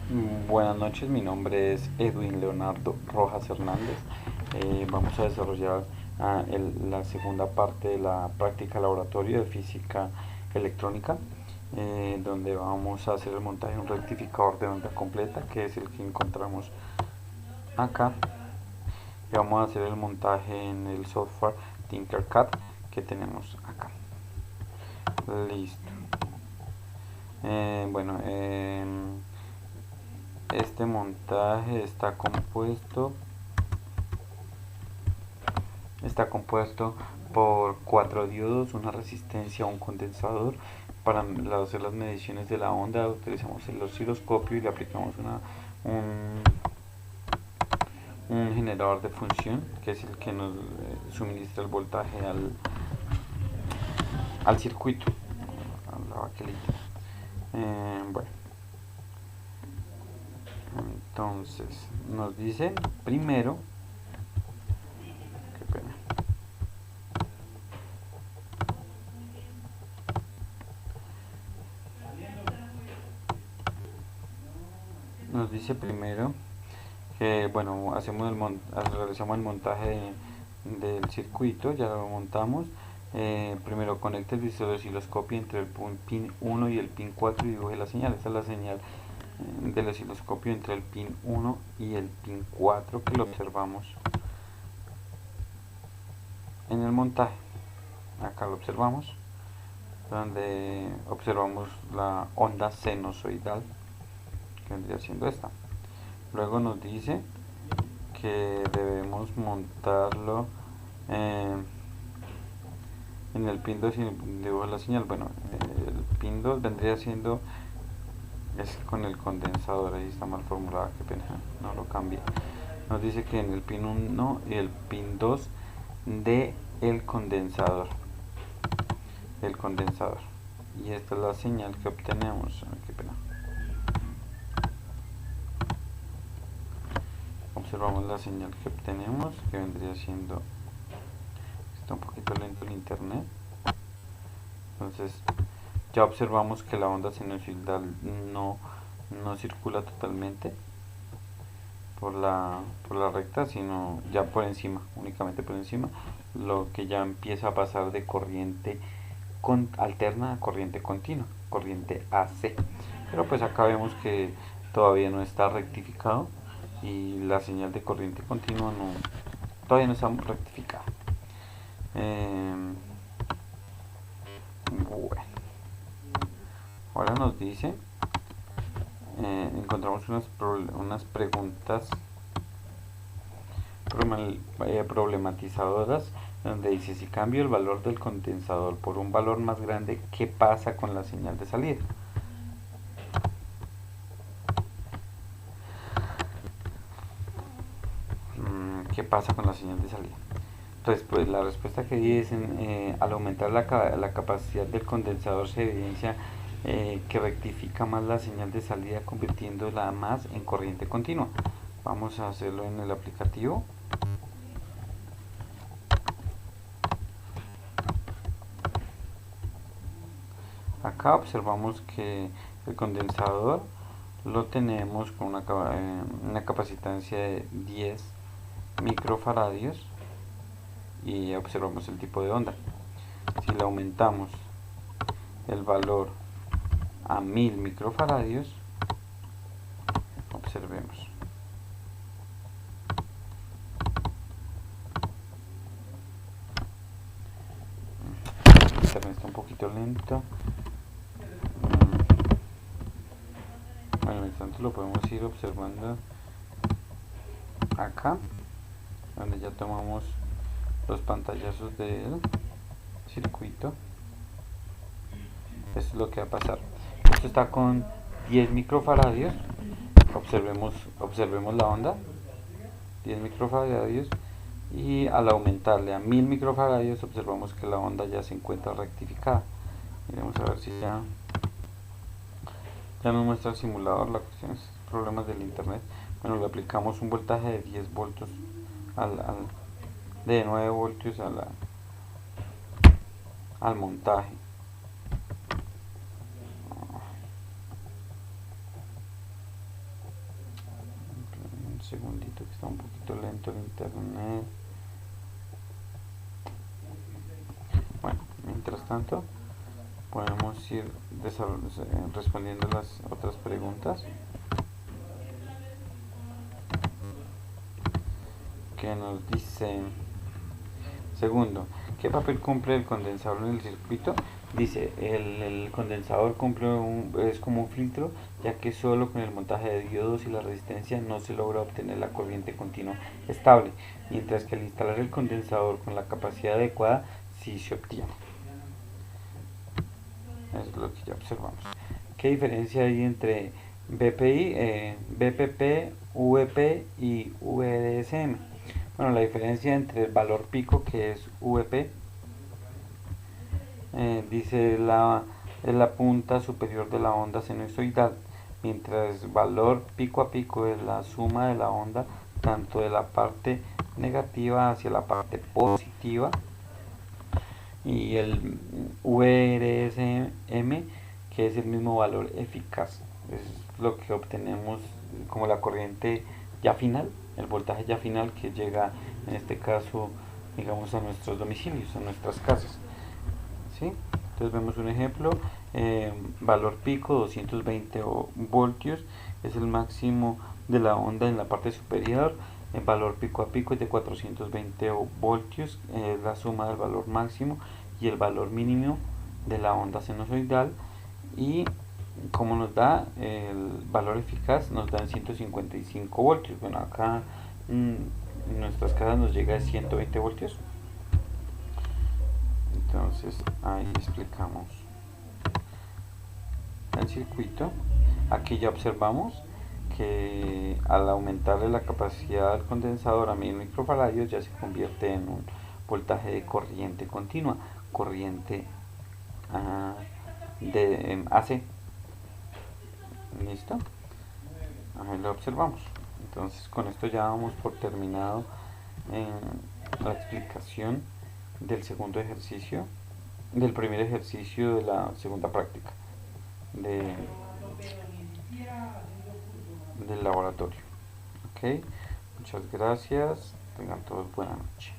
Buenas noches, mi nombre es Edwin Leonardo Rojas Hernández. Vamos a desarrollar la segunda parte de la práctica laboratorio de física electrónica, donde vamos a hacer el montaje de un rectificador de onda completa, que es el que encontramos acá. Y vamos a hacer el montaje en el software Tinkercad que tenemos acá. Listo. Bueno, este montaje está compuesto por 4 diodos, una resistencia, un condensador. Para hacer las mediciones de la onda utilizamos el osciloscopio y le aplicamos un, un generador de función, que es el que nos suministra el voltaje al circuito, a la baquelita. Bueno, entonces nos dice primero, qué pena, nos dice primero que bueno, realizamos el montaje del circuito, ya lo montamos. Primero conecte el osciloscopio entre el pin 1 y el pin 4 y dibuje la señal. Esta es la señal del osciloscopio entre el pin 1 y el pin 4 que lo observamos en el montaje. Acá lo observamos, donde observamos la onda sinusoidal, que vendría siendo esta. Luego nos dice que debemos montarlo en el pin 2 y dibujo la señal. Bueno, el pin 2 vendría siendo es con el condensador, ahí está mal formulada, qué pena, no lo cambié. Nos dice que en el pin 1 y el pin 2 de el condensador, y esta es la señal que obtenemos. Qué pena. Observamos la señal que obtenemos, que vendría siendo, está un poquito lento el internet. Entonces ya observamos que la onda sinusoidal no circula totalmente por la recta, sino ya por encima, únicamente por encima, lo que ya empieza a pasar de corriente alterna a corriente continua, corriente AC. Pero pues acá vemos que todavía no está rectificado y la señal de corriente continua todavía no está rectificada. Bueno, ahora nos dice, encontramos unas preguntas problematizadoras, donde dice: si cambio el valor del condensador por un valor más grande, ¿qué pasa con la señal de salida? ¿Qué pasa con la señal de salida? Entonces, pues la respuesta que di es: al aumentar la capacidad del condensador se evidencia que rectifica más la señal de salida, convirtiéndola más en corriente continua. Vamos a hacerlo en el aplicativo. Acá observamos que el condensador lo tenemos con una capacitancia de 10 microfaradios, y observamos el tipo de onda. Si le aumentamos el valor a 1000 microfaradios, observemos. El internet está un poquito lento. Bueno, en instante lo podemos ir observando acá, donde ya tomamos los pantallazos del circuito. Esto es lo que va a pasar. Esto está con 10 microfaradios. Observemos la onda. 10 microfaradios. Y al aumentarle a 1000 microfaradios, observamos que la onda ya se encuentra rectificada. Miremos a ver si ya nos muestra el simulador. La cuestión es problemas del internet. Bueno, le aplicamos un voltaje de 10 voltios de 9 voltios al montaje. segundito que está un poquito lento el internet. Bueno, mientras tanto podemos ir respondiendo las otras preguntas que nos dicen. Segundo, ¿qué papel cumple el condensador en el circuito? Dice, el condensador es como un filtro, ya que solo con el montaje de diodos y la resistencia no se logra obtener la corriente continua estable, mientras que al instalar el condensador con la capacidad adecuada sí se obtiene. Eso es lo que ya observamos. ¿Qué diferencia hay entre BPP, VP y VDSM? Bueno, la diferencia entre el valor pico, que es VP, dice es la punta superior de la onda sinusoidal, mientras el valor pico a pico es la suma de la onda tanto de la parte negativa hacia la parte positiva, y el VRSM, que es el mismo valor eficaz, es lo que obtenemos como la corriente ya final, el voltaje ya final que llega en este caso, digamos, a nuestros domicilios, a nuestras casas. ¿Sí? Entonces vemos un ejemplo, valor pico 220 voltios, es el máximo de la onda en la parte superior. El valor pico a pico es de 420 voltios, es la suma del valor máximo y el valor mínimo de la onda sinusoidal. Y como nos da el valor eficaz, nos da 155 voltios. Bueno, acá en nuestras casas nos llega a 120 voltios. Entonces ahí explicamos el circuito. Aquí ya observamos que al aumentarle la capacidad del condensador a 1000 microfaradios ya se convierte en un voltaje de corriente continua, corriente de AC. ¿Listo? Ahí lo observamos. Entonces con esto ya vamos por terminado la explicación del segundo ejercicio, del primer ejercicio de la segunda práctica del laboratorio. Ok, muchas gracias, tengan todos buena noche.